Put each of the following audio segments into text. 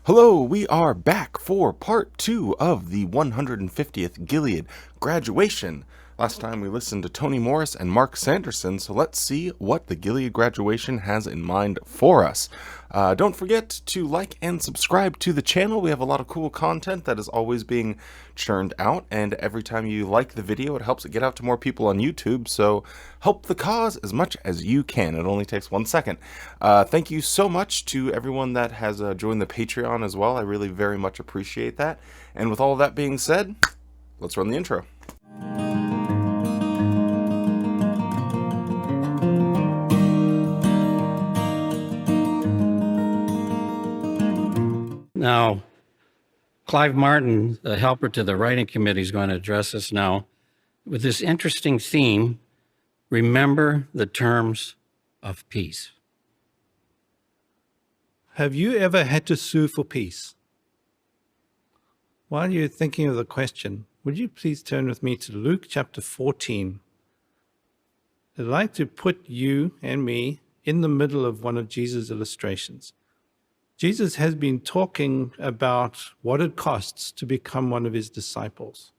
Hello, we are back for part 2 of the 150th Gilead Graduation. Last time we listened to Tony Morris and Mark Sanderson, so let's see what the Gilead Graduation has in mind for us. Don't forget to like and subscribe to the channel. We have a lot of cool content that is always being churned out, and every time you like the video, it helps it get out to more people on YouTube, so help the cause as much as you can. It only takes 1 second. Thank you so much to everyone that has joined the Patreon as well. I really very much appreciate that. And with all of that being said, let's run the intro. Now, Clive Martin, the helper to the writing committee, is going to address us now with this interesting theme: remember the terms of peace. Have you ever had to sue for peace? While you're thinking of the question, would you please turn with me to Luke chapter 14? I'd like to put you and me in the middle of one of Jesus' illustrations. Jesus has been talking about what it costs to become one of his disciples.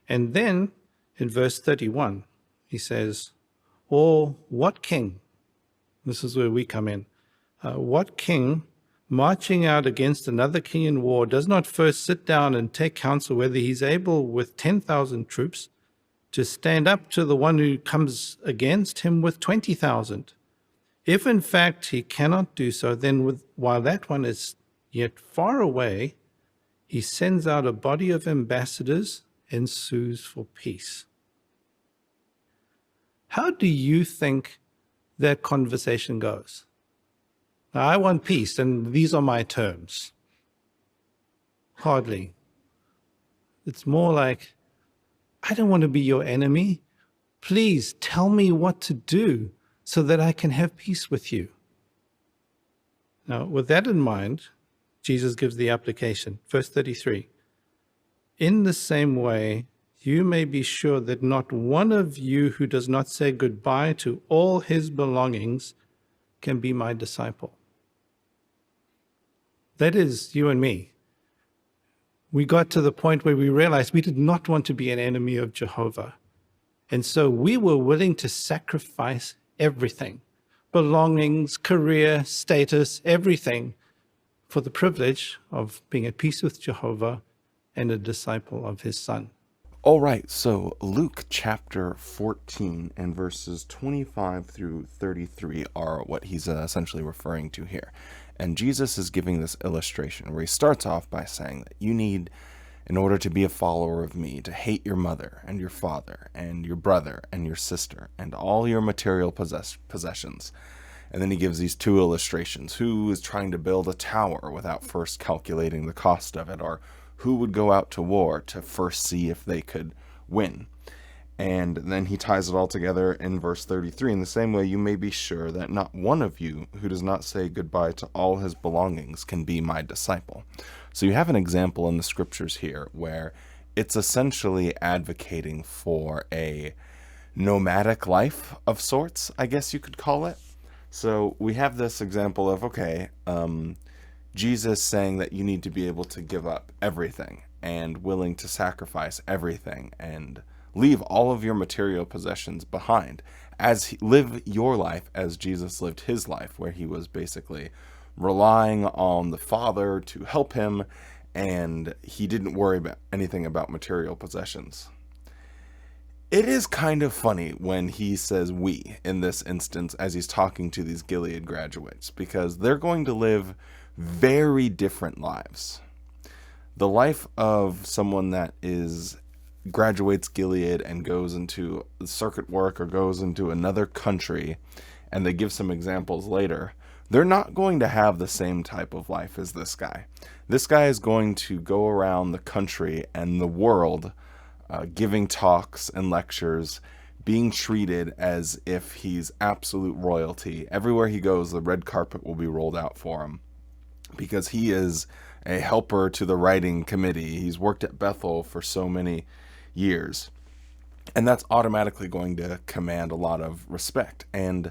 And then in verse 31, he says, or what king, this is where we come in, what king marching out against another king in war does not first sit down and take counsel whether he's able with 10,000 troops to stand up to the one who comes against him with 20,000? If in fact he cannot do so, then while that one is yet far away, he sends out a body of ambassadors and sues for peace. How do you think that conversation goes? Now, I want peace, and these are my terms. Hardly. It's more like, I don't want to be your enemy. Please tell me what to do so that I can have peace with you. Now, with that in mind, Jesus gives the application. Verse 33, in the same way, you may be sure that not one of you who does not say goodbye to all his belongings can be my disciple. That is you and me. We got to the point where we realized we did not want to be an enemy of Jehovah. And so we were willing to sacrifice everything, belongings, career, status, everything, for the privilege of being at peace with Jehovah and a disciple of his Son. All right, so Luke chapter 14 and verses 25 through 33 are what he's essentially referring to here. And Jesus is giving this illustration where he starts off by saying that you need, in order to be a follower of me, to hate your mother and your father and your brother and your sister and all your material possessions. And then he gives these two illustrations. Who is trying to build a tower without first calculating the cost of it, or who would go out to war to first see if they could win? And then he ties it all together in verse 33. In the same way, you may be sure that not one of you who does not say goodbye to all his belongings can be my disciple. So you have an example in the scriptures here where it's essentially advocating for a nomadic life of sorts, I guess you could call it. So we have this example of, Jesus saying that you need to be able to give up everything and willing to sacrifice everything and leave all of your material possessions behind, live your life as Jesus lived his life, where he was basically relying on the Father to help him, and he didn't worry about anything about material possessions. It is kind of funny when he says we in this instance as he's talking to these Gilead graduates, because they're going to live very different lives. The life of someone that graduates Gilead and goes into circuit work or goes into another country, and they give some examples later, they're not going to have the same type of life as this guy. This guy is going to go around the country and the world, giving talks and lectures, being treated as if he's absolute royalty. Everywhere he goes, the red carpet will be rolled out for him, because he is a helper to the writing committee. He's worked at Bethel for so many years, and that's automatically going to command a lot of respect. And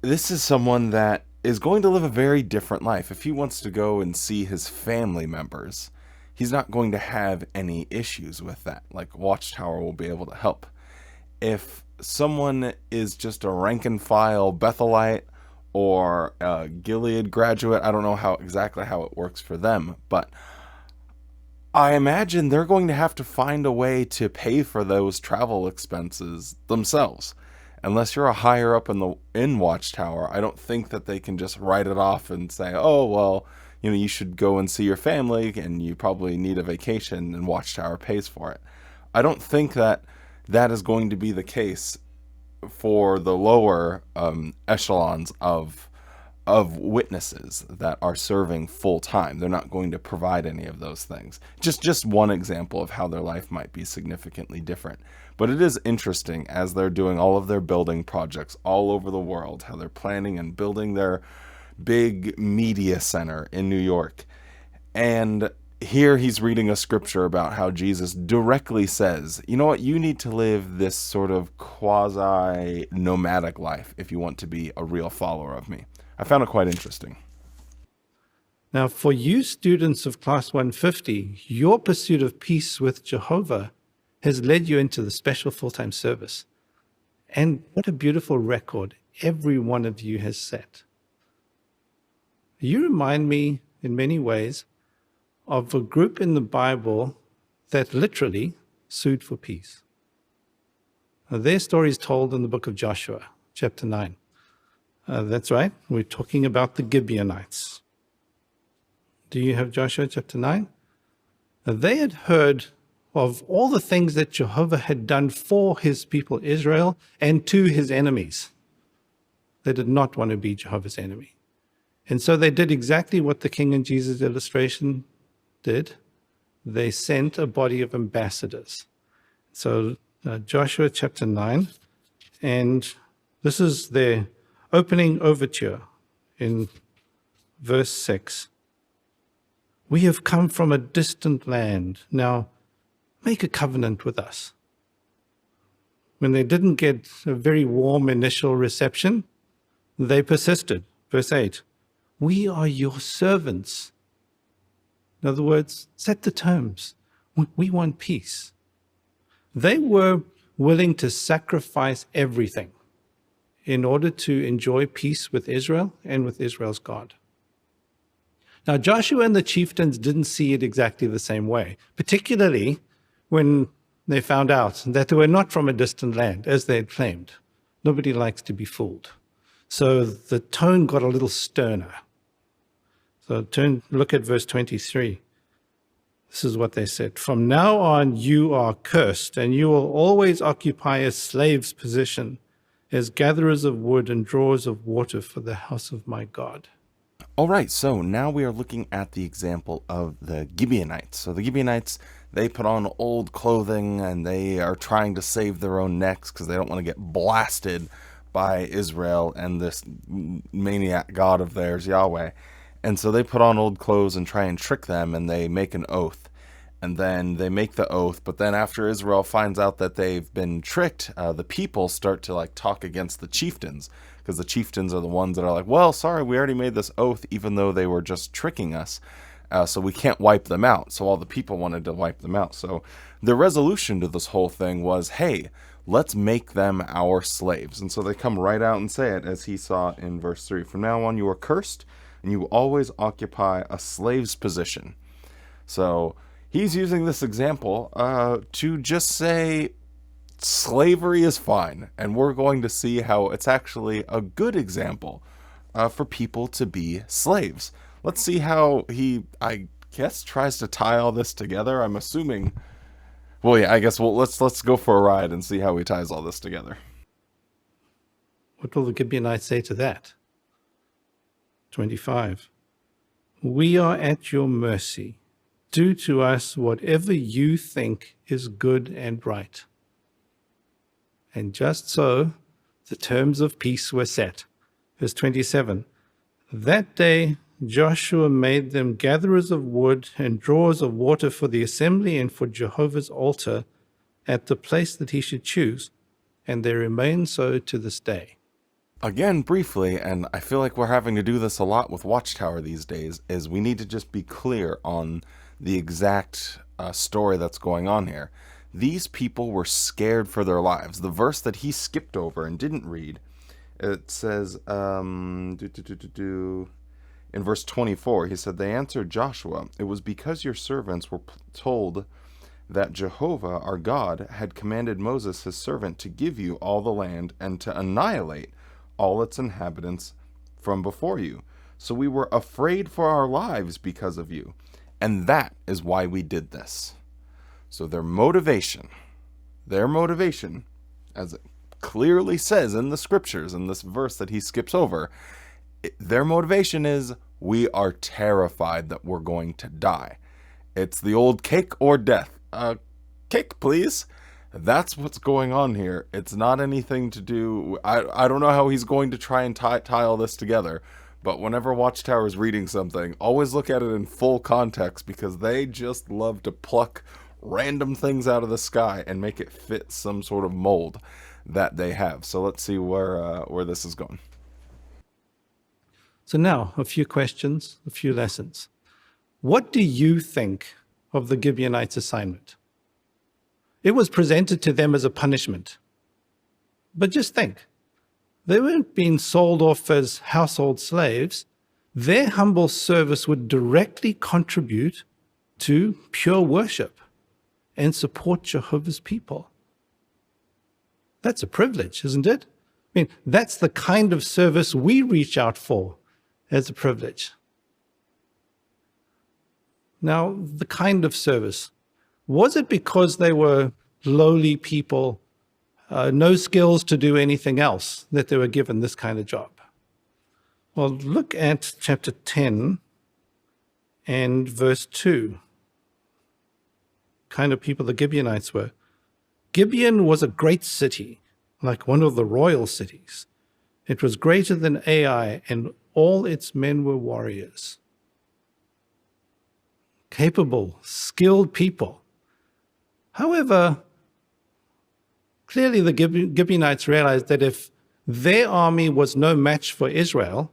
this is someone that is going to live a very different life. If he wants to go and see his family members, he's not going to have any issues with that. Like Watchtower will be able to help. If someone is just a rank and file bethelite or a Gilead graduate, I don't know exactly how it works for them, but I imagine they're going to have to find a way to pay for those travel expenses themselves. Unless you're a higher up in Watchtower, I don't think that they can just write it off and say, oh, well, you should go and see your family and you probably need a vacation and Watchtower pays for it. I don't think that is going to be the case for the lower echelons of witnesses that are serving full time. They're not going to provide any of those things. Just one example of how their life might be significantly different. But it is interesting as they're doing all of their building projects all over the world, how they're planning and building their big media center in New York. And here he's reading a scripture about how Jesus directly says, you know what, you need to live this sort of quasi-nomadic life if you want to be a real follower of me. I found it quite interesting. Now, for you students of Class 150, your pursuit of peace with Jehovah has led you into the special full-time service. And what a beautiful record every one of you has set. You remind me, in many ways, of a group in the Bible that literally sued for peace. Now, their story is told in the book of Joshua, chapter 9. That's right, we're talking about the Gibeonites. Do you have Joshua chapter 9? Now, they had heard of all the things that Jehovah had done for his people Israel and to his enemies. They did not want to be Jehovah's enemy. And so they did exactly what the King and Jesus illustration did. They sent a body of ambassadors. So Joshua chapter 9, and this is their opening overture in verse 6. We have come from a distant land. Now make a covenant with us. When they didn't get a very warm initial reception, they persisted. Verse 8, we are your servants. In other words, set the terms. We want peace. They were willing to sacrifice everything in order to enjoy peace with Israel and with Israel's God. Now, Joshua and the chieftains didn't see it exactly the same way, particularly when they found out that they were not from a distant land, as they had claimed. Nobody likes to be fooled. So the tone got a little sterner. So look at verse 23. This is what they said. From now on, you are cursed, and you will always occupy a slave's position as gatherers of wood and drawers of water for the house of my God. All right, so now we are looking at the example of the Gibeonites. So the Gibeonites, they put on old clothing and they are trying to save their own necks because they don't want to get blasted by Israel and this maniac god of theirs, Yahweh. And so they put on old clothes and try and trick them, and they make an oath. And then they make the oath, but then after Israel finds out that they've been tricked, the people start to talk against the chieftains, because the chieftains are the ones that are like, well, sorry, we already made this oath, even though they were just tricking us, so we can't wipe them out. So all the people wanted to wipe them out. So the resolution to this whole thing was, hey, let's make them our slaves. And so they come right out and say it, as he saw in verse 3. From now on, you are cursed, and you always occupy a slave's position. So he's using this example to just say slavery is fine, and we're going to see how it's actually a good example for people to be slaves. Let's see how he, I guess, tries to tie all this together. I'm assuming. Well, yeah, I guess let's go for a ride and see how he ties all this together. What will the Gibeonites say to that? 25. We are at your mercy. Do to us whatever you think is good and right. And just so, the terms of peace were set. Verse 27. That day Joshua made them gatherers of wood and drawers of water for the assembly and for Jehovah's altar at the place that he should choose, and they remain so to this day. Again, briefly, and I feel like we're having to do this a lot with Watchtower these days, is we need to just be clear on the exact story that's going on here. These people were scared for their lives. The verse that he skipped over and didn't read, it says, in verse 24, he said, they answered Joshua, it was because your servants were told that Jehovah, our God, had commanded Moses, his servant, to give you all the land and to annihilate all its inhabitants from before you. So we were afraid for our lives because of you. And that is why we did this. So their motivation, as it clearly says in the scriptures, in this verse that he skips over, their motivation is, we are terrified that we're going to die. It's the old cake or death. Cake, please. That's what's going on here. It's not anything to do... I don't know how he's going to try and tie all this together, but whenever Watchtower is reading something, always look at it in full context, because they just love to pluck random things out of the sky and make it fit some sort of mold that they have. So let's see where this is going. So now, a few questions, a few lessons. What do you think of the Gibeonites' assignment? It was presented to them as a punishment. But just think, they weren't being sold off as household slaves. Their humble service would directly contribute to pure worship and support Jehovah's people. That's a privilege, isn't it? I mean, that's the kind of service we reach out for as a privilege. Now, the kind of service. Was it because they were lowly people, no skills to do anything else, that they were given this kind of job? Well, look at chapter 10 and verse 2. Kind of people the Gibeonites were. Gibeon was a great city, like one of the royal cities. It was greater than Ai, and all its men were warriors. Capable, skilled people. However, clearly the Gibeonites realized that if their army was no match for Israel,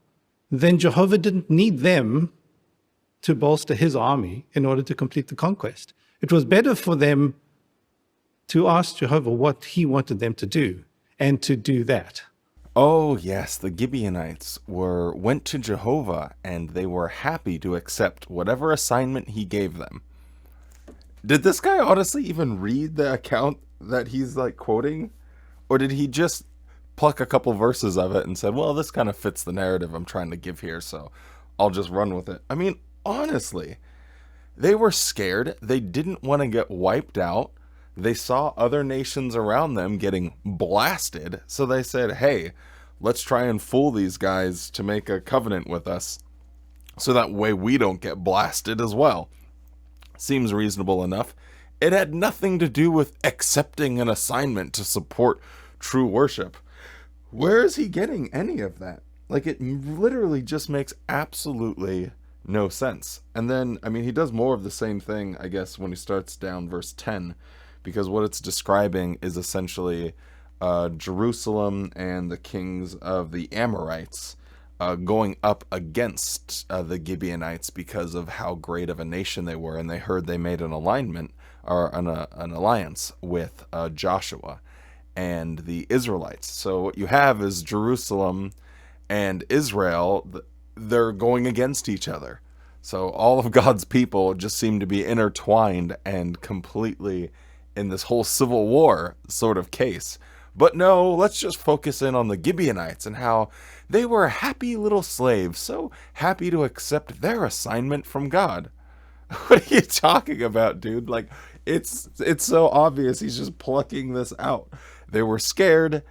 then Jehovah didn't need them to bolster his army in order to complete the conquest. It was better for them to ask Jehovah what he wanted them to do, and to do that. Oh, yes, the Gibeonites went to Jehovah, and they were happy to accept whatever assignment he gave them. Did this guy honestly even read the account that he's quoting? Or did he just pluck a couple verses of it and said, well, this kind of fits the narrative I'm trying to give here, so I'll just run with it? I mean, honestly, they were scared. They didn't want to get wiped out. They saw other nations around them getting blasted, so they said, hey, let's try and fool these guys to make a covenant with us, so that way we don't get blasted as well. Seems reasonable enough. It had nothing to do with accepting an assignment to support true worship. Where is he getting any of that? It literally just makes absolutely no sense. And then, he does more of the same thing, I guess, when he starts down verse 10, because what it's describing is essentially Jerusalem and the kings of the Amorites going up against the Gibeonites because of how great of a nation they were, and they heard they made an alignment, or an alliance with Joshua and the Israelites. So what you have is Jerusalem and Israel, they're going against each other. So all of God's people just seem to be intertwined and completely in this whole civil war sort of case. But no, let's just focus in on the Gibeonites and how they were happy little slaves, so happy to accept their assignment from God. What are you talking about, dude? It's so obvious he's just plucking this out. They were scared,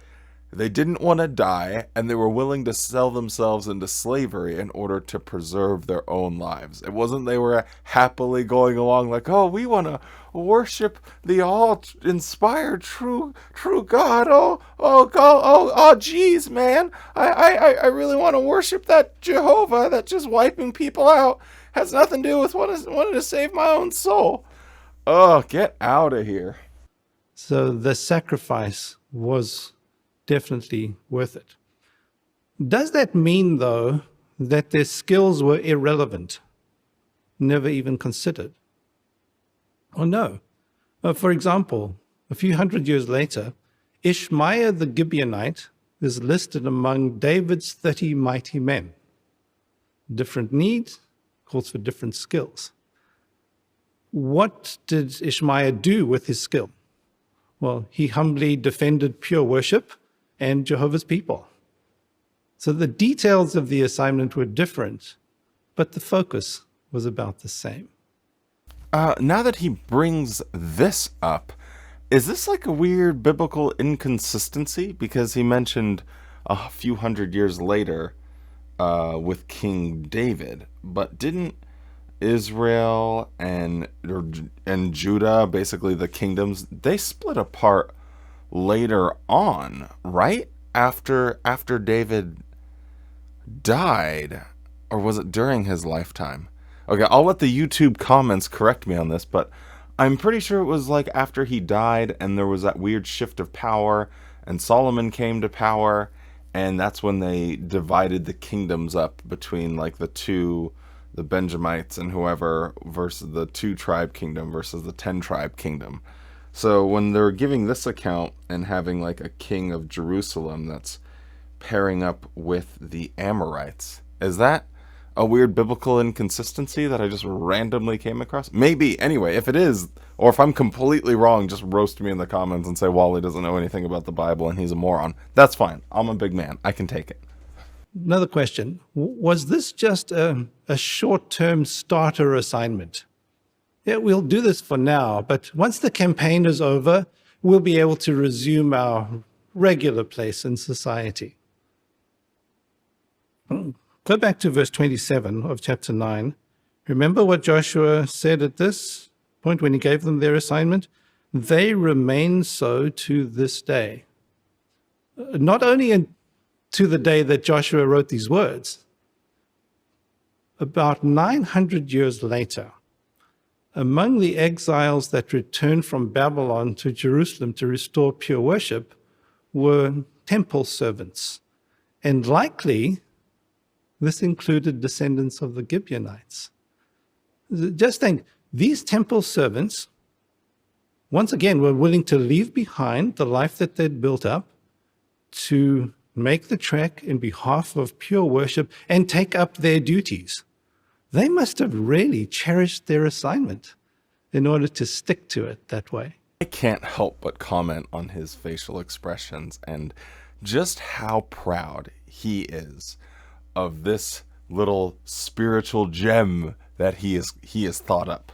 they didn't want to die, and they were willing to sell themselves into slavery in order to preserve their own lives. It wasn't they were happily going along oh, we want to worship the all-inspired true God. Oh, geez, man. I really want to worship that Jehovah that just wiping people out has nothing to do with wanting to save my own soul. Oh, get out of here. So the sacrifice was definitely worth it. Does that mean, though, that their skills were irrelevant, never even considered? Or no? For example, a few hundred years later, Ishmael the Gibeonite is listed among David's 30 mighty men. Different needs, calls for different skills. What did Ishmael do with his skill? Well, he humbly defended pure worship and Jehovah's people. So the details of the assignment were different, but the focus was about the same. Now that he brings this up, is this like a weird biblical inconsistency? Because he mentioned a few hundred years later with King David, but didn't Israel and Judah, basically the kingdoms, they split apart later on, right? After David died, or was it during his lifetime? Okay, I'll let the YouTube comments correct me on this, but I'm pretty sure it was like after he died and there was that weird shift of power and Solomon came to power, and that's when they divided the kingdoms up between like the Benjamites and whoever versus the 2-tribe kingdom versus the 10-tribe kingdom. So when they're giving this account and having like a king of Jerusalem that's pairing up with the Amorites, is that a weird biblical inconsistency that I just randomly came across? Maybe. Anyway, if it is, or if I'm completely wrong, just roast me in the comments and say Wally doesn't know anything about the Bible and he's a moron. That's fine. I'm a big man. I can take it. Another question. Was this just a short-term starter assignment? Yeah, we'll do this for now, but once the campaign is over, we'll be able to resume our regular place in society. Go back to verse 27 of chapter 9. Remember what Joshua said at this point when he gave them their assignment? They remain so to this day. Not only to the day that Joshua wrote these words, about 900 years later, among the exiles that returned from Babylon to Jerusalem to restore pure worship were temple servants, and likely this included descendants of the Gibeonites. Just think, these temple servants, once again, were willing to leave behind the life that they'd built up to make the trek in behalf of pure worship and take up their duties. They must have really cherished their assignment in order to stick to it that way. I can't help but comment on his facial expressions and just how proud he is of this little spiritual gem that he is thought up.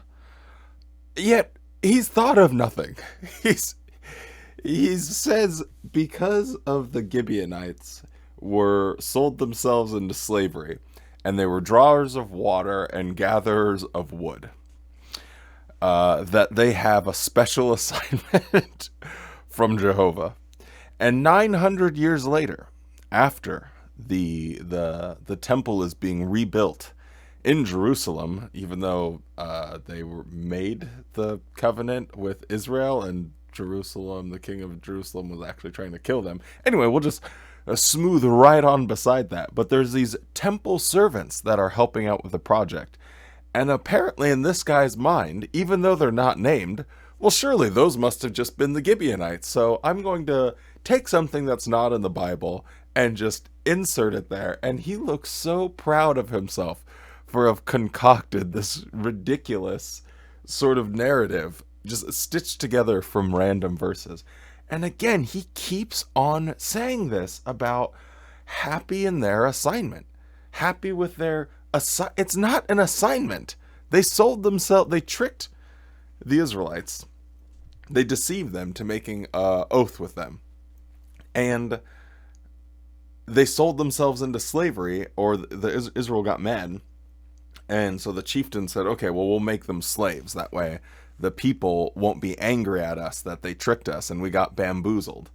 Yet he's thought of nothing. He says because of the Gibeonites were sold themselves into slavery, and they were drawers of water and gatherers of wood, that they have a special assignment from Jehovah. And 900 years later, after the temple is being rebuilt in Jerusalem, even though they were made the covenant with Israel, and Jerusalem, the king of Jerusalem, was actually trying to kill them. Anyway, we'll just smooth right on beside that. But there's these temple servants that are helping out with the project. And apparently in this guy's mind, even though they're not named, well, surely those must have just been the Gibeonites. So I'm going to take something that's not in the Bible and just insert it there. And he looks so proud of himself for have concocted this ridiculous sort of narrative, just stitched together from random verses. And again, he keeps on saying this about happy in their assignment, happy with their it's not an assignment. They sold themselves, they tricked the Israelites. They deceived them to making an oath with them. And they sold themselves into slavery, or Israel got mad. And so the chieftain said, okay, well, we'll make them slaves. That way the people won't be angry at us that they tricked us and we got bamboozled.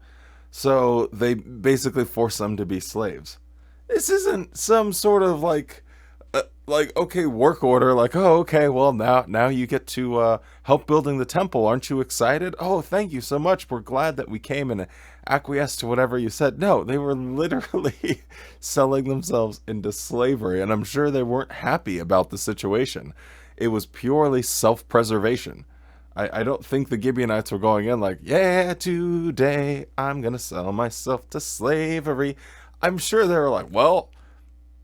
So they basically forced them to be slaves. This isn't some sort of like like, okay, work order. Like, oh, okay, well, now you get to help building the temple. Aren't you excited? Oh, thank you so much. We're glad that we came and acquiesced to whatever you said. No, they were literally selling themselves into slavery, and I'm sure they weren't happy about the situation. It was purely self-preservation. I don't think the Gibeonites were going in like, yeah, today I'm going to sell myself to slavery. I'm sure they were like, well,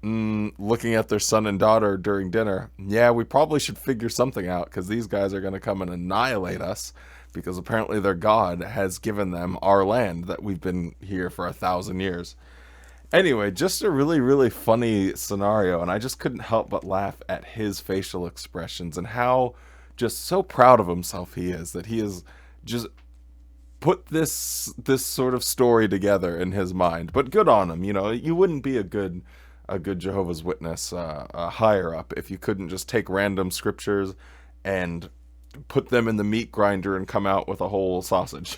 looking at their son and daughter during dinner, yeah, we probably should figure something out because these guys are going to come and annihilate us because apparently their God has given them our land that we've been here for 1,000 years. Anyway, just a really, really funny scenario, and I just couldn't help but laugh at his facial expressions and how just so proud of himself he is that he has just put this sort of story together in his mind. But good on him, you wouldn't be a good Jehovah's Witness higher up if you couldn't just take random scriptures and put them in the meat grinder and come out with a whole sausage.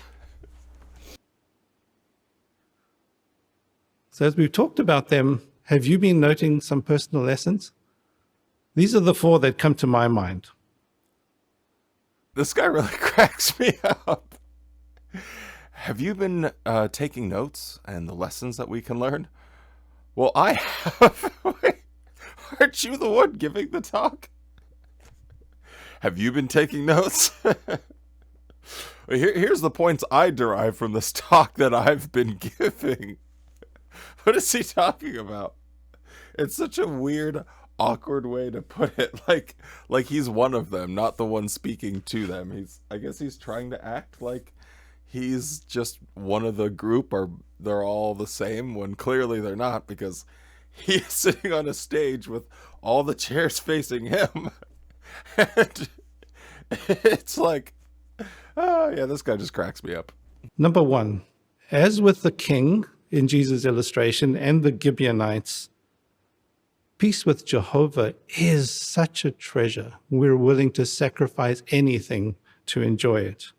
So as we've talked about them, have you been noting some personal lessons? These are the 4 that come to my mind. This guy really cracks me up. Have you been taking notes and the lessons that we can learn? Well, I have. Wait, aren't you the one giving the talk? Have you been taking notes? Here's the points I derive from this talk that I've been giving. What is he talking about? It's such a weird, awkward way to put it. Like he's one of them, not the one speaking to them. I guess he's trying to act like he's just one of the group, or they're all the same, when clearly they're not, because he's sitting on a stage with all the chairs facing him. And it's like, oh yeah, this guy just cracks me up. Number 1, as with the king in Jesus' illustration and the Gibeonites, peace with Jehovah is such a treasure. We're willing to sacrifice anything to enjoy it.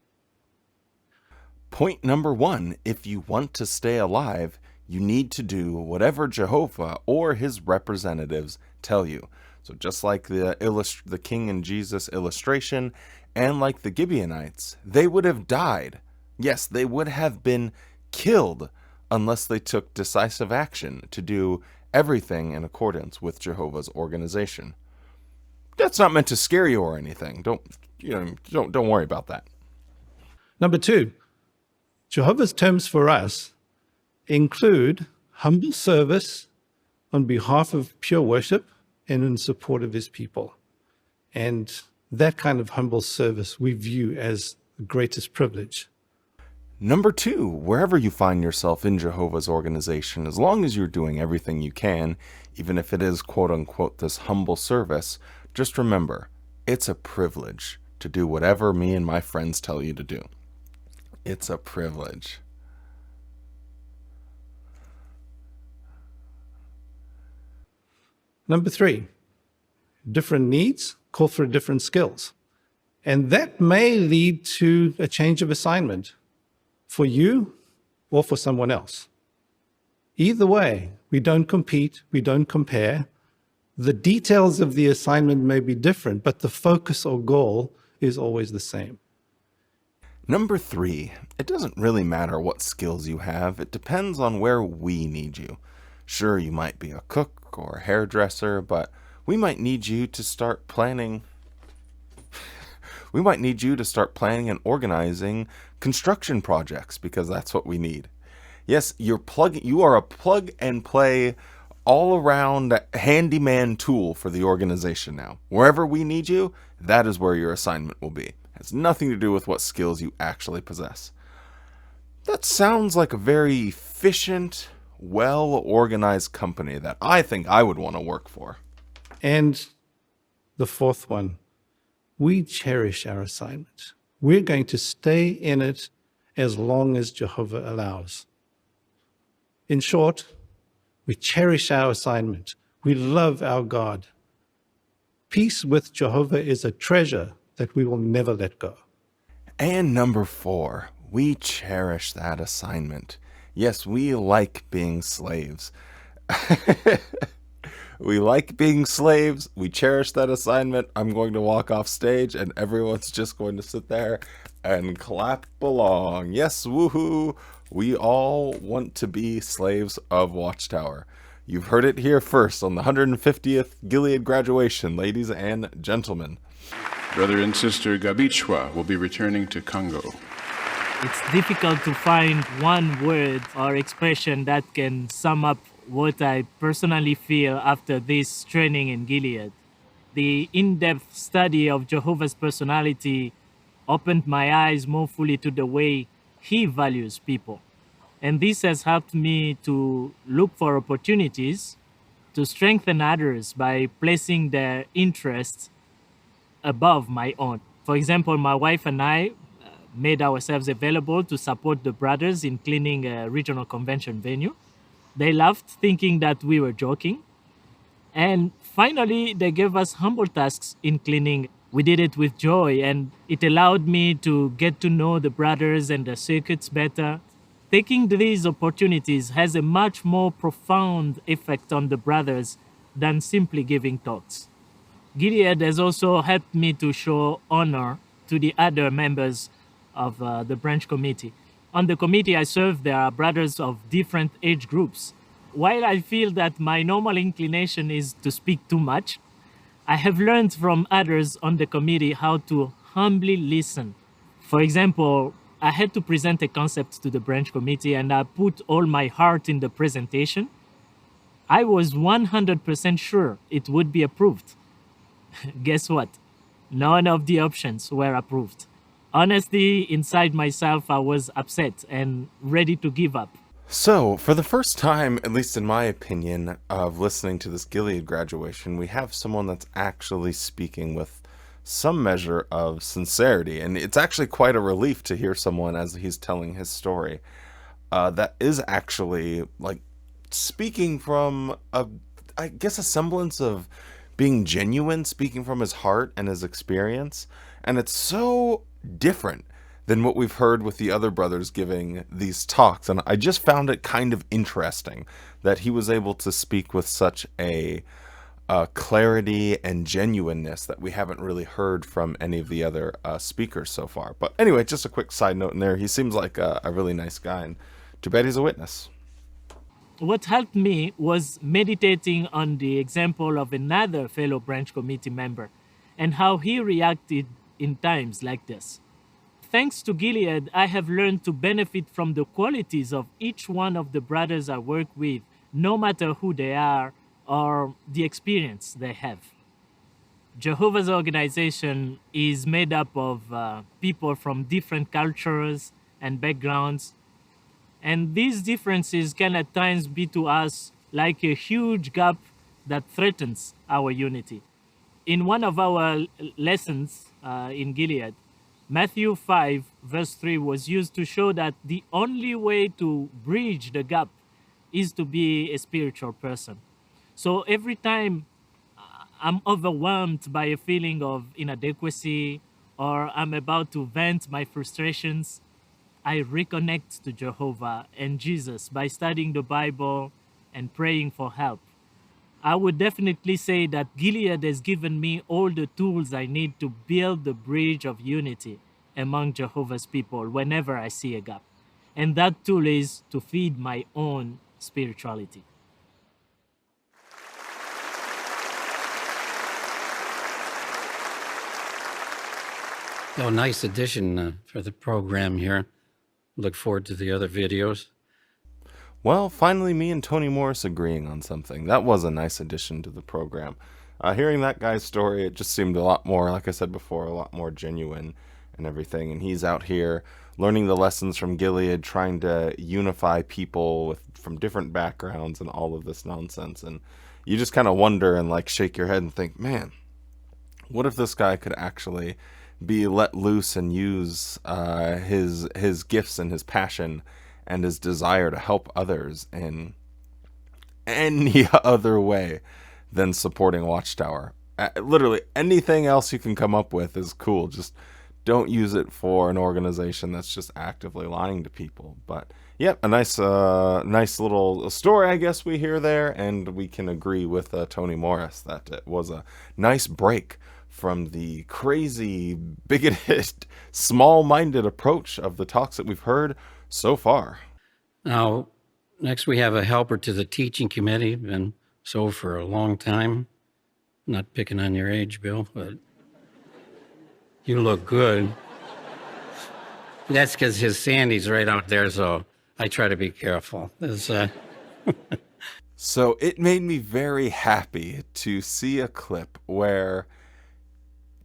Point number 1, if you want to stay alive, you need to do whatever Jehovah or his representatives tell you. So just like the king in Jesus illustration, and like the Gibeonites, they would have died. Yes, they would have been killed unless they took decisive action to do everything in accordance with Jehovah's organization. That's not meant to scare you or anything. Don't worry about that. Number 2, Jehovah's terms for us include humble service on behalf of pure worship and in support of his people. And that kind of humble service we view as the greatest privilege. Number 2, wherever you find yourself in Jehovah's organization, as long as you're doing everything you can, even if it is quote unquote this humble service, just remember, it's a privilege to do whatever me and my friends tell you to do. It's a privilege. Number 3, different needs call for different skills. And that may lead to a change of assignment for you or for someone else. Either way, we don't compete, we don't compare. The details of the assignment may be different, but the focus or goal is always the same. Number 3, it doesn't really matter what skills you have. It depends on where we need you. Sure, you might be a cook or a hairdresser, but we might need you to start planning. We might need you to start planning and organizing construction projects, because that's what we need. Yes, you are a plug and play all around handyman tool for the organization now. Wherever we need you, that is where your assignment will be. It has nothing to do with what skills you actually possess. That sounds like a very efficient, well-organized company that I think I would want to work for. And the 4th one, we cherish our assignment. We're going to stay in it as long as Jehovah allows. In short, we cherish our assignment. We love our God. Peace with Jehovah is a treasure that we will never let go. And number 4, we cherish that assignment. Yes, we like being slaves. We like being slaves. We cherish that assignment. I'm going to walk off stage and everyone's just going to sit there and clap along. Yes, woohoo. We all want to be slaves of Watchtower. You've heard it here first on the 150th Gilead Graduation, ladies and gentlemen. Brother and Sister Gabichwa will be returning to Congo. It's difficult to find one word or expression that can sum up what I personally feel after this training in Gilead. The in-depth study of Jehovah's personality opened my eyes more fully to the way he values people. And this has helped me to look for opportunities to strengthen others by placing their interests above my own. For example, my wife and I made ourselves available to support the brothers in cleaning a regional convention venue. They laughed, thinking that we were joking. And finally, they gave us humble tasks in cleaning. We did it with joy, and it allowed me to get to know the brothers and the circuits better. Taking these opportunities has a much more profound effect on the brothers than simply giving talks. Gilead has also helped me to show honor to the other members of the branch committee. On the committee I serve, there are brothers of different age groups. While I feel that my normal inclination is to speak too much, I have learned from others on the committee how to humbly listen. For example, I had to present a concept to the branch committee and I put all my heart in the presentation. I was 100% sure it would be approved. Guess what? None of the options were approved. Honestly, inside myself, I was upset and ready to give up. So, for the first time, at least in my opinion, of listening to this Gilead graduation, we have someone that's actually speaking with some measure of sincerity. And it's actually quite a relief to hear someone, as he's telling his story, that is actually, like, speaking from, I guess, a semblance of being genuine, speaking from his heart and his experience. And it's so different than what we've heard with the other brothers giving these talks. And I just found it kind of interesting that he was able to speak with such a clarity and genuineness that we haven't really heard from any of the other speakers so far. But anyway, just a quick side note in there. He seems like a really nice guy, and too bad he's a witness. What helped me was meditating on the example of another fellow branch committee member and how he reacted in times like this. Thanks to Gilead, I have learned to benefit from the qualities of each one of the brothers I work with, no matter who they are or the experience they have. Jehovah's organization is made up of people from different cultures and backgrounds, and these differences can at times be to us like a huge gap that threatens our unity. In one of our lessons in Gilead, Matthew 5 verse 3 was used to show that the only way to bridge the gap is to be a spiritual person. So every time I'm overwhelmed by a feeling of inadequacy or I'm about to vent my frustrations, I reconnect to Jehovah and Jesus by studying the Bible and praying for help. I would definitely say that Gilead has given me all the tools I need to build the bridge of unity among Jehovah's people whenever I see a gap. And that tool is to feed my own spirituality. Oh, nice addition for the program here. Look forward to the other videos. Well, finally, me and Tony Morris agreeing on something. That was a nice addition to the program. Hearing that guy's story, it just seemed a lot more, like I said before, a lot more genuine and everything. And he's out here learning the lessons from Gilead, trying to unify people from different backgrounds and all of this nonsense. And you just kind of wonder and like shake your head and think, man, what if this guy could actually be let loose and use his gifts and his passion and his desire to help others in any other way than supporting Watchtower. Literally anything else you can come up with is cool. Just don't use it for an organization that's just actively lying to people. But yep, a nice little story, I guess, we hear there, and we can agree with Tony Morris that it was a nice break from the crazy, bigoted, small-minded approach of the talks that we've heard so far. Now, next we have a helper to the teaching committee. Been so for a long time. Not picking on your age, Bill, but you look good. That's because his Sandy's right out there, so I try to be careful. So it made me very happy to see a clip where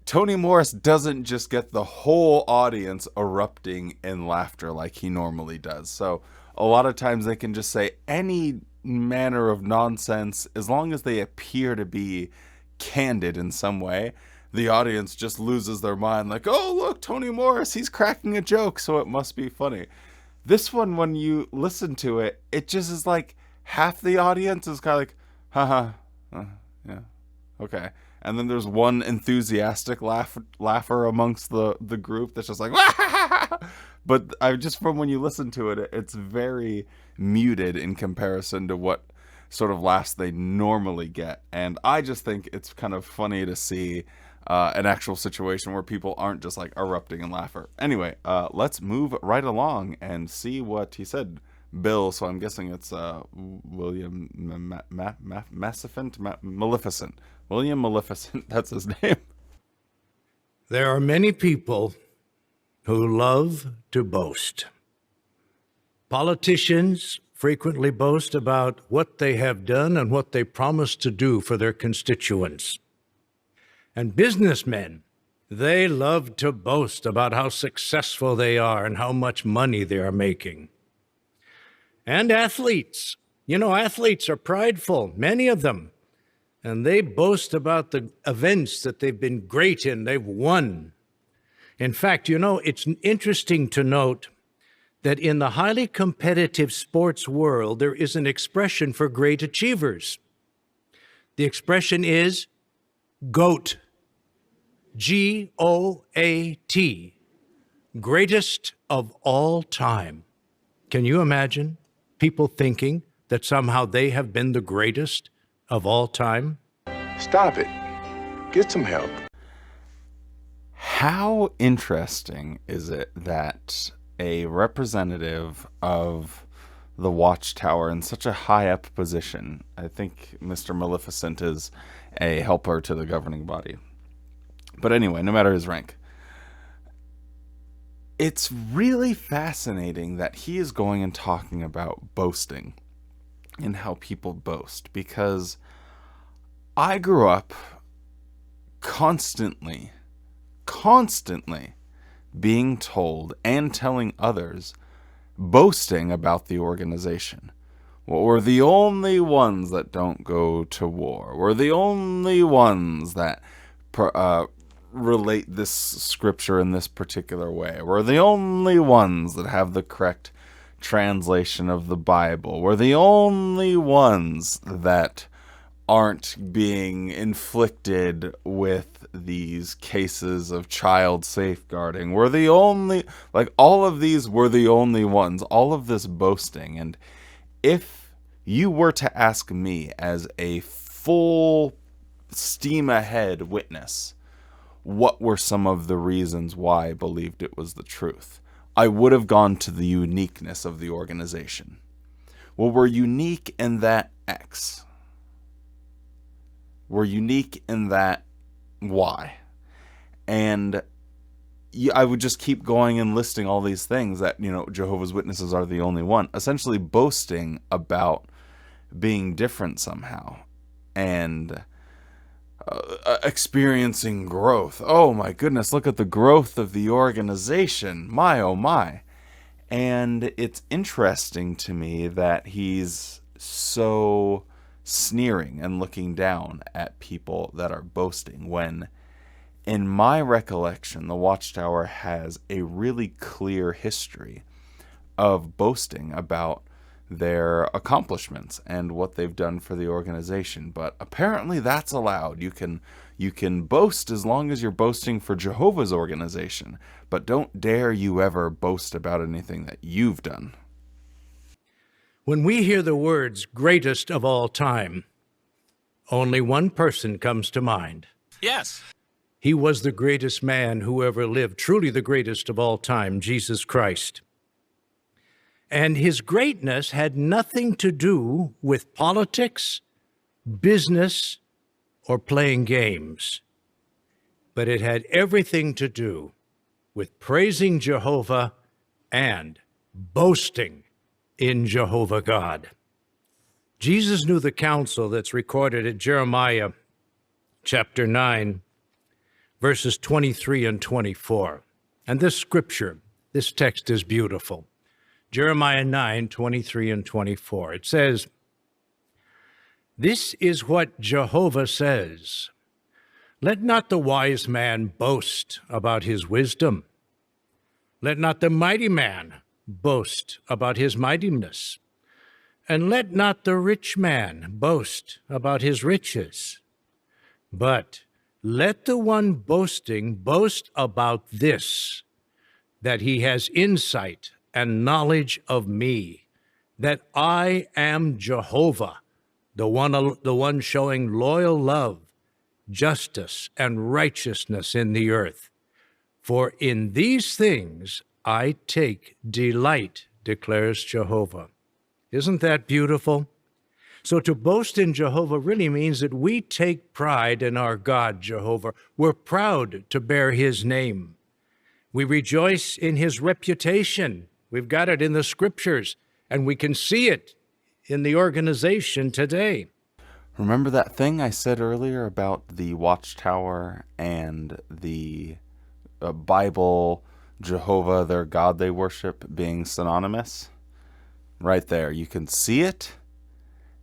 Tony Morris doesn't just get the whole audience erupting in laughter like he normally does. So a lot of times they can just say any manner of nonsense as long as they appear to be candid in some way. The audience just loses their mind like, oh, look, Tony Morris, he's cracking a joke, so it must be funny. This one, when you listen to it, it just is like half the audience is kind of like, haha, yeah, okay. And then there's one enthusiastic laugher amongst the group that's just like, but from when you listen to it, it's very muted in comparison to what sort of laughs they normally get. And I just think it's kind of funny to see an actual situation where people aren't just like erupting in laughter. Anyway, let's move right along and see what he said. Bill, so I'm guessing it's William Maleficent. William Maleficent, that's his name. There are many people who love to boast. Politicians frequently boast about what they have done and what they promise to do for their constituents. And businessmen, they love to boast about how successful they are and how much money they are making. And athletes, athletes are prideful, many of them. And they boast about the events that they've been great in, they've won. In fact, it's interesting to note that in the highly competitive sports world, there is an expression for great achievers. The expression is GOAT, G-O-A-T, greatest of all time. Can you imagine people thinking that somehow they have been the greatest of all time? Stop it. Get some help. How interesting is it that a representative of the Watchtower in such a high up position, I think Mr. Maleficent is a helper to the governing body. But anyway, no matter his rank, it's really fascinating that he is going and talking about boasting and how people boast, because I grew up constantly being told and telling others, boasting about the organization. Well, we're the only ones that don't go to war. We're the only ones that relate this scripture in this particular way. We're the only ones that have the correct translation of the Bible. We're the only ones that aren't being inflicted with these cases of child safeguarding. We're the only, all of these, we're the only ones, all of this boasting. And if you were to ask me as a full steam ahead witness, what were some of the reasons why I believed it was the truth, I would have gone to the uniqueness of the organization. Well, we're unique in that X. We're unique in that Y. And I would just keep going and listing all these things that, Jehovah's Witnesses are the only one, essentially boasting about being different somehow and experiencing growth. Oh my goodness, look at the growth of the organization. My, oh my. And it's interesting to me that he's so sneering and looking down at people that are boasting, when in my recollection the Watchtower has a really clear history of boasting about their accomplishments and what they've done for the organization. But apparently that's allowed. You can You can boast as long as you're boasting for Jehovah's organization, but don't dare you ever boast about anything that you've done. When we hear the words greatest of all time, only one person comes to mind. Yes. He was the greatest man who ever lived, truly the greatest of all time, Jesus Christ. And his greatness had nothing to do with politics, business, or playing games, but it had everything to do with praising Jehovah and boasting in Jehovah God. Jesus knew the counsel that's recorded at Jeremiah chapter 9, verses 23 and 24. And this scripture, this text is beautiful. Jeremiah 9, 23 and 24. It says, "This is what Jehovah says. Let not the wise man boast about his wisdom. Let not the mighty man boast about his mightiness. And let not the rich man boast about his riches. But let the one boasting boast about this, that he has insight and knowledge of me, that I am Jehovah, the one showing loyal love, justice, and righteousness in the earth. For in these things I take delight, declares Jehovah." Isn't that beautiful? So to boast in Jehovah really means that we take pride in our God, Jehovah. We're proud to bear his name. We rejoice in his reputation. We've got it in the scriptures, and we can see it in the organization today. Remember that thing I said earlier about the Watchtower and the Bible, Jehovah, their God they worship, being synonymous? Right there. You can see it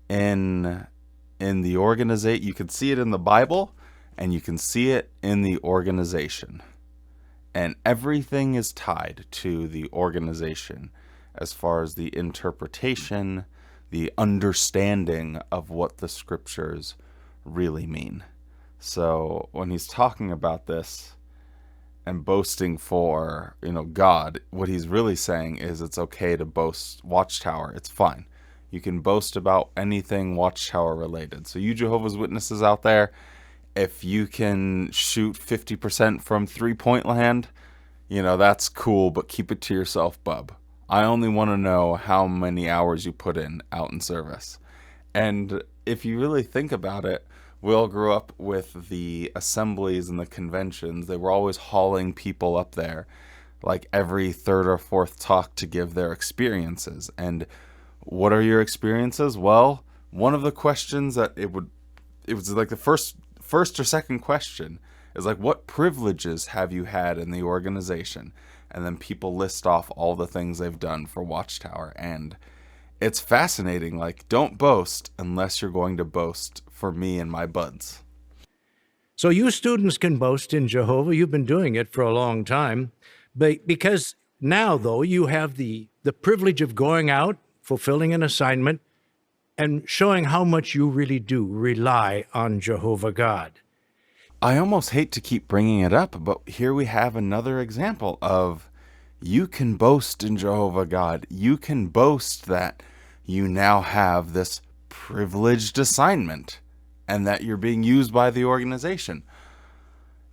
in the organization. You can see it in the Bible, and you can see it in the organization. And everything is tied to the organization as far as the interpretation, the understanding of what the scriptures really mean. So when he's talking about this and boasting for, God, what he's really saying is it's okay to boast Watchtower. It's fine. You can boast about anything Watchtower related. So you Jehovah's Witnesses out there, if you can shoot 50% from three-point land, that's cool, but keep it to yourself, bub. I only want to know how many hours you put in out in service. And if you really think about it, we all grew up with the assemblies and the conventions. They were always hauling people up there, like every third or fourth talk, to give their experiences. And what are your experiences? Well, one of the questions that it was like the first or second question is like, what privileges have you had in the organization? And then people list off all the things they've done for Watchtower. And it's fascinating. Like, don't boast unless you're going to boast for me and my buds. So you students can boast in Jehovah. You've been doing it for a long time. But because now, though, you have the privilege of going out, fulfilling an assignment, and showing how much you really do rely on Jehovah God. I almost hate to keep bringing it up, but here we have another example of you can boast in Jehovah God. You can boast that you now have this privileged assignment and that you're being used by the organization.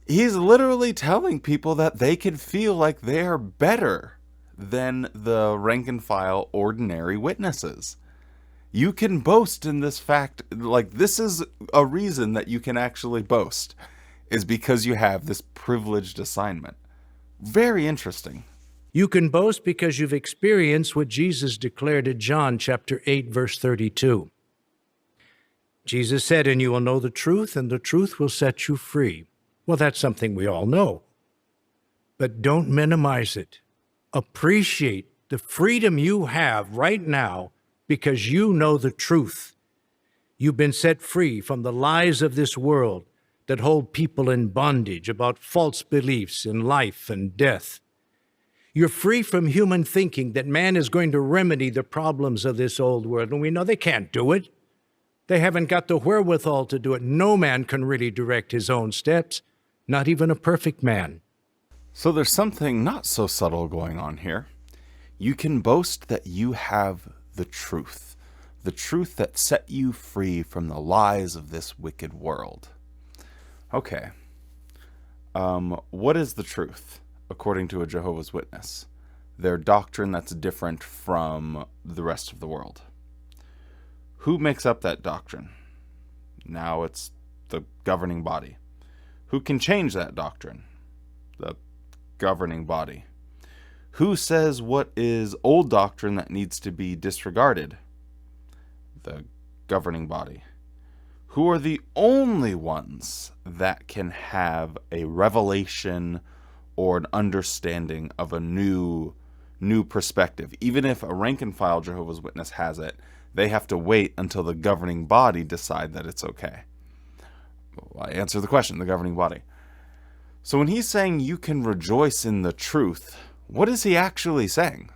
He's literally telling people that they can feel like they are better than the rank and file ordinary witnesses. You can boast in this fact, like this is a reason that you can actually boast, is because you have this privileged assignment. Very interesting. You can boast because you've experienced what Jesus declared in John chapter 8, verse 32. Jesus said, "And you will know the truth, and the truth will set you free." Well, that's something we all know. But don't minimize it. Appreciate the freedom you have right now because you know the truth. You've been set free from the lies of this world that hold people in bondage about false beliefs in life and death. You're free from human thinking that man is going to remedy the problems of this old world, and we know they can't do it. They haven't got the wherewithal to do it. No man can really direct his own steps, not even a perfect man. So there's something not so subtle going on here. You can boast that you have the truth that set you free from the lies of this wicked world. Okay. What is the truth, according to a Jehovah's Witness? Their doctrine that's different from the rest of the world. Who makes up that doctrine? Now it's the governing body. Who can change that doctrine? The governing body. Who says what is old doctrine that needs to be disregarded? The governing body. Who are the only ones that can have a revelation or an understanding of a new perspective? Even if a rank and file Jehovah's Witness has it, they have to wait until the governing body decide that it's okay. Well, I answer the question, the governing body. So when he's saying you can rejoice in the truth, what is he actually saying?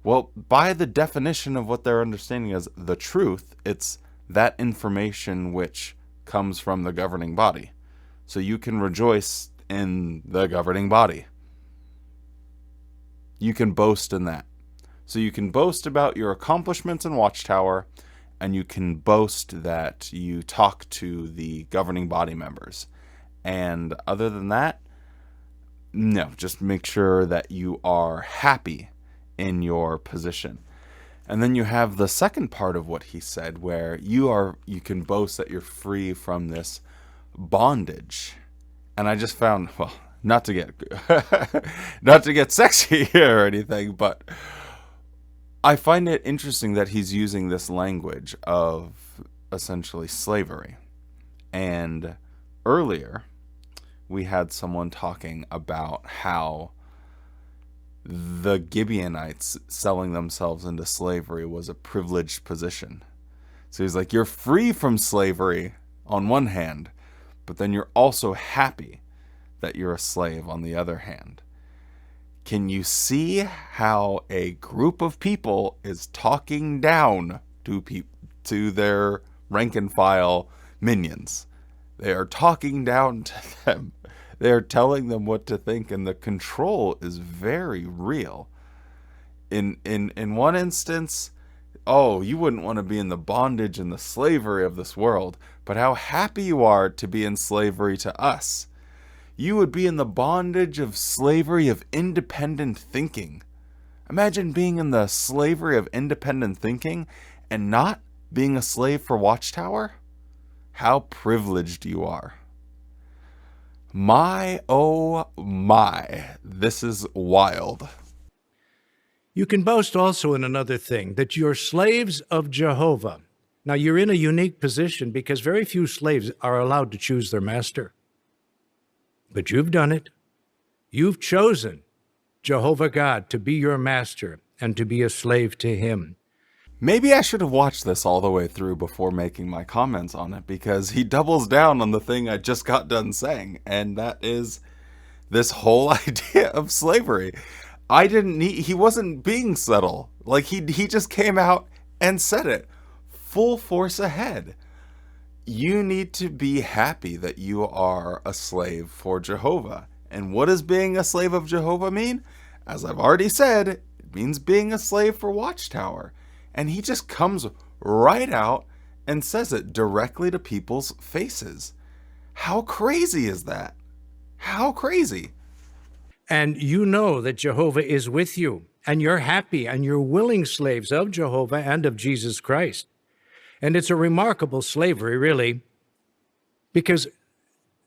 Well, by the definition of what they're understanding as the truth, it's that information which comes from the governing body. So you can rejoice in the governing body. You can boast in that. So you can boast about your accomplishments in Watchtower, and you can boast that you talk to the governing body members. And other than that, no, just make sure that you are happy in your position. And then you have the second part of what he said, where you can boast that you're free from this bondage. And I just found, well, not to get sexy here or anything, but I find it interesting that he's using this language of essentially slavery. And earlier, we had someone talking about how the Gibeonites selling themselves into slavery was a privileged position. So he's like, you're free from slavery on one hand, but then you're also happy that you're a slave on the other hand. Can you see how a group of people is talking down to their rank and file minions? They are talking down to them. They're telling them what to think, and the control is very real. In one instance, oh, you wouldn't want to be in the bondage and the slavery of this world, but how happy you are to be in slavery to us. You would be in the bondage of slavery of independent thinking. Imagine being in the slavery of independent thinking and not being a slave for Watchtower. How privileged you are. My, oh my, this is wild. You can boast also in another thing, that you're slaves of Jehovah. Now, you're in a unique position because very few slaves are allowed to choose their master. But you've done it. You've chosen Jehovah God to be your master and to be a slave to him. Maybe I should have watched this all the way through before making my comments on it, because he doubles down on the thing I just got done saying, and that is this whole idea of slavery. He wasn't being subtle. Like, he just came out and said it full force ahead. You need to be happy that you are a slave for Jehovah. And what does being a slave of Jehovah mean? As I've already said, it means being a slave for Watchtower. And he just comes right out and says it directly to people's faces. How crazy is that? How crazy? And you know that Jehovah is with you, and you're happy, and you're willing slaves of Jehovah and of Jesus Christ. And it's a remarkable slavery, really, because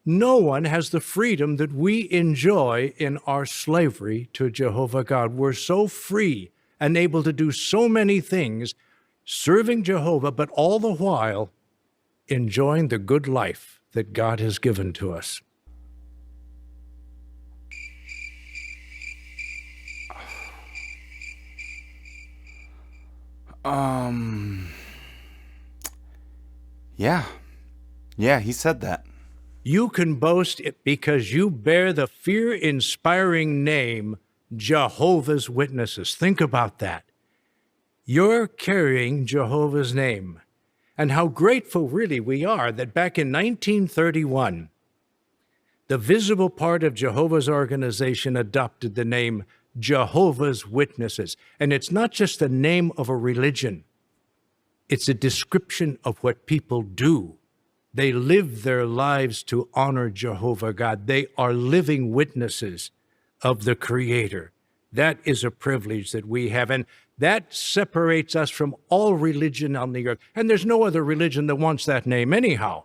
no one has the freedom that we enjoy in our slavery to Jehovah God. We're so free and able to do so many things, serving Jehovah, but all the while enjoying the good life that God has given to us. Yeah, he said that. You can boast it because you bear the fear-inspiring name Jehovah's Witnesses. Think about that. You're carrying Jehovah's name. And how grateful really we are that back in 1931, the visible part of Jehovah's organization adopted the name Jehovah's Witnesses. And it's not just the name of a religion. It's a description of what people do. They live their lives to honor Jehovah God. They are living witnesses of the Creator. That is a privilege that we have, and that separates us from all religion on the earth. And there's no other religion that wants that name anyhow.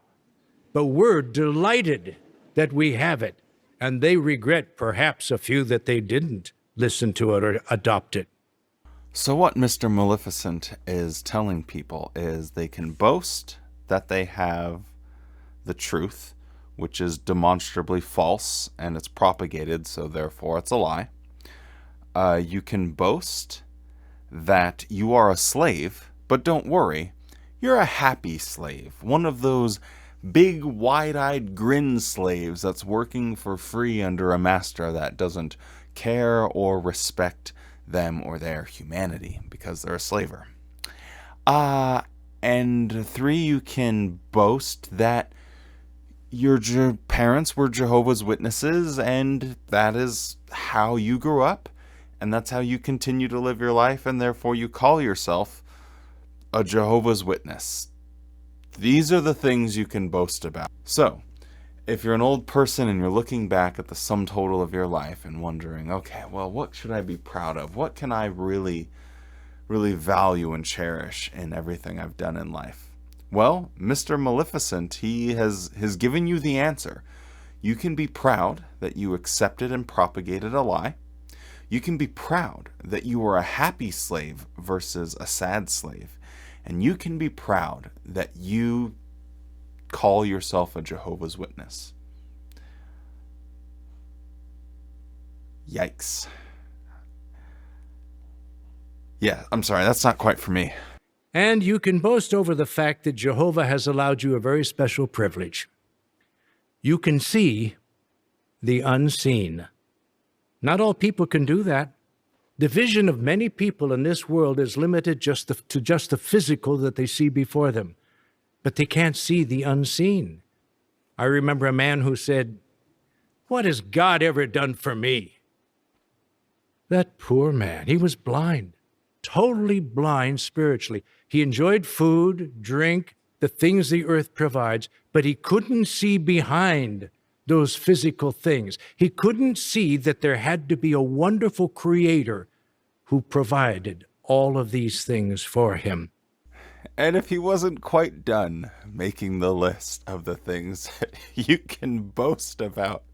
But we're delighted that we have it, and they regret, perhaps a few, that they didn't listen to it or adopt it. So what Mr. Maleficent is telling people is they can boast that they have the truth, which is demonstrably false, and it's propagated, so therefore it's a lie. You can boast that you are a slave, but don't worry, you're a happy slave. One of those big, wide-eyed grin slaves that's working for free under a master that doesn't care or respect them or their humanity because they're a slaver. And 3, you can boast that your parents were Jehovah's Witnesses, and that is how you grew up, and that's how you continue to live your life, and therefore you call yourself a Jehovah's Witness. These are the things you can boast about. So, if you're an old person and you're looking back at the sum total of your life and wondering, okay, well, what should I be proud of? What can I really value and cherish in everything I've done in life? Well, Mr. Maleficent, he has given you the answer. You can be proud that you accepted and propagated a lie. You can be proud that you were a happy slave versus a sad slave. And you can be proud that you call yourself a Jehovah's Witness. Yikes. Yeah, I'm sorry, that's not quite for me. And you can boast over the fact that Jehovah has allowed you a very special privilege. You can see the unseen. Not all people can do that. The vision of many people in this world is limited to just the physical that they see before them, but they can't see the unseen. I remember a man who said, "What has God ever done for me?" That poor man, he was blind, totally blind spiritually. He enjoyed food, drink, the things the earth provides, but he couldn't see behind those physical things. He couldn't see that there had to be a wonderful Creator who provided all of these things for him. And if he wasn't quite done making the list of the things that you can boast about,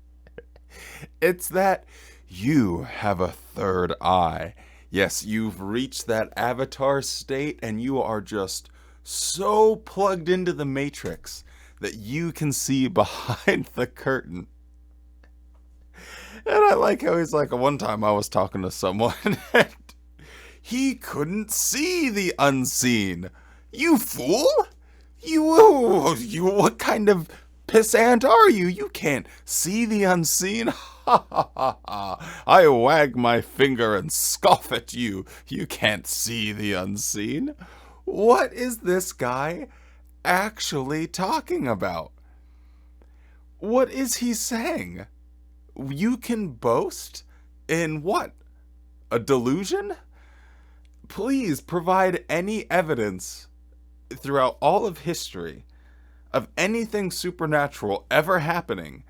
it's that you have a third eye. Yes, you've reached that avatar state and you are just so plugged into the matrix that you can see behind the curtain. And I like how he's like, one time I was talking to someone and he couldn't see the unseen. You fool! You, what kind of pissant are you? You can't see the unseen. Ha ha ha ha. I wag my finger and scoff at you. You can't see the unseen. What is this guy actually talking about? What is he saying? You can boast in what? A delusion? Please provide any evidence throughout all of history of anything supernatural ever happening,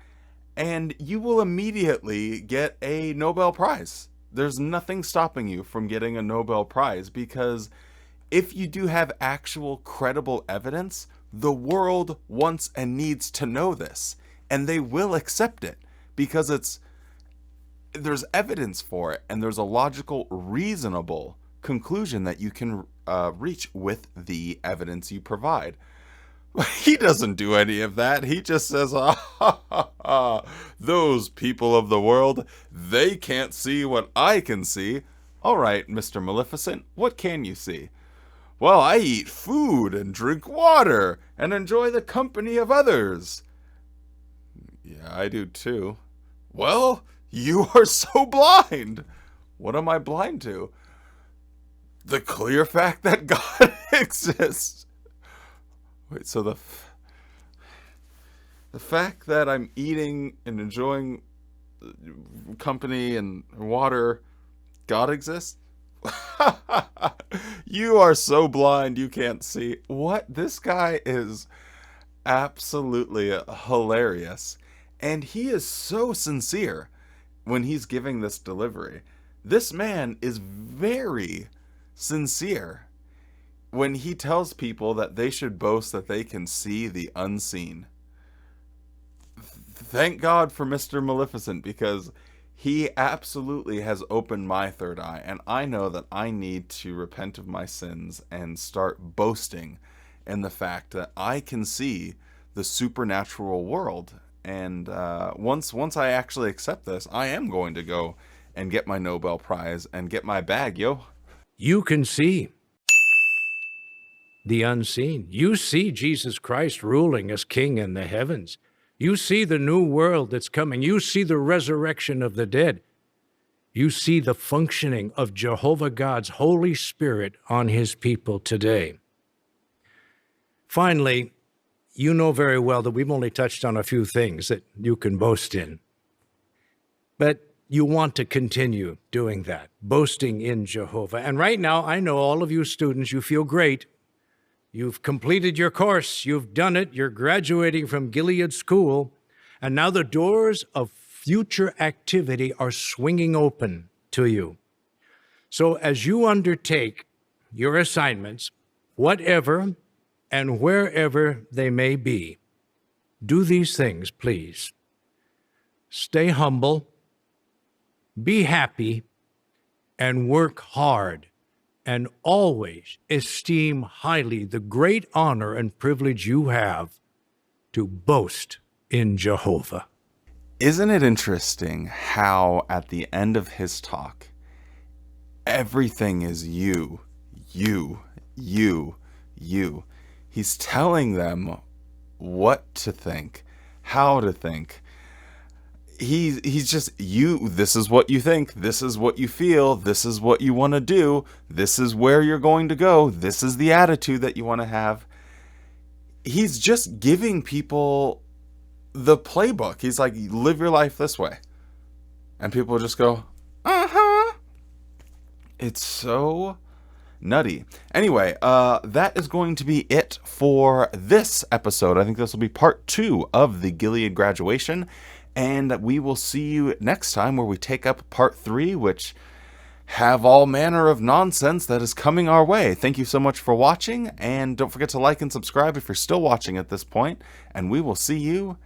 and you will immediately get a Nobel Prize. There's nothing stopping you from getting a Nobel Prize, because if you do have actual credible evidence, the world wants and needs to know this, and they will accept it because there's evidence for it, and there's a logical, reasonable conclusion that you can reach with the evidence you provide. He doesn't do any of that. He just says, those people of the world, they can't see what I can see. All right, Mr. Maleficent, what can you see? Well, I eat food and drink water and enjoy the company of others. Yeah, I do too. Well, you are so blind. What am I blind to? The clear fact that God exists. Wait, so the fact that I'm eating and enjoying company and water, God exists? You are so blind you can't see. What? This guy is absolutely hilarious. And he is so sincere when he's giving this delivery. This man is very sincere when he tells people that they should boast that they can see the unseen. Thank God for Mr. Maleficent, because he absolutely has opened my third eye, and I know that I need to repent of my sins and start boasting in the fact that I can see the supernatural world. And once I actually accept this, I am going to go and get my Nobel Prize and get my bag, yo. You can see the unseen. You see Jesus Christ ruling as King in the heavens. You see the new world that's coming. You see the resurrection of the dead. You see the functioning of Jehovah God's Holy Spirit on his people today. Finally, you know very well that we've only touched on a few things that you can boast in. But you want to continue doing that, boasting in Jehovah. And right now, I know all of you students, you feel great. You've completed your course. You've done it. You're graduating from Gilead School. And now the doors of future activity are swinging open to you. So as you undertake your assignments, whatever and wherever they may be, do these things, please. Stay humble, be happy, and work hard, and always esteem highly the great honor and privilege you have to boast in Jehovah. Isn't it interesting how at the end of his talk, everything is you. He's telling them what to think, how to think. He's just, you, this is what you think, this is what you feel, this is what you want to do, this is where you're going to go, this is the attitude that you want to have. He's just giving people the playbook. He's like, live your life this way. And people just go, uh-huh. It's so nutty. Anyway, that is going to be it for this episode. I think this will be part 2 of the Gilead Graduation. And we will see you next time where we take up part 3, which have all manner of nonsense that is coming our way. Thank you so much for watching, and don't forget to like and subscribe if you're still watching at this point, and we will see you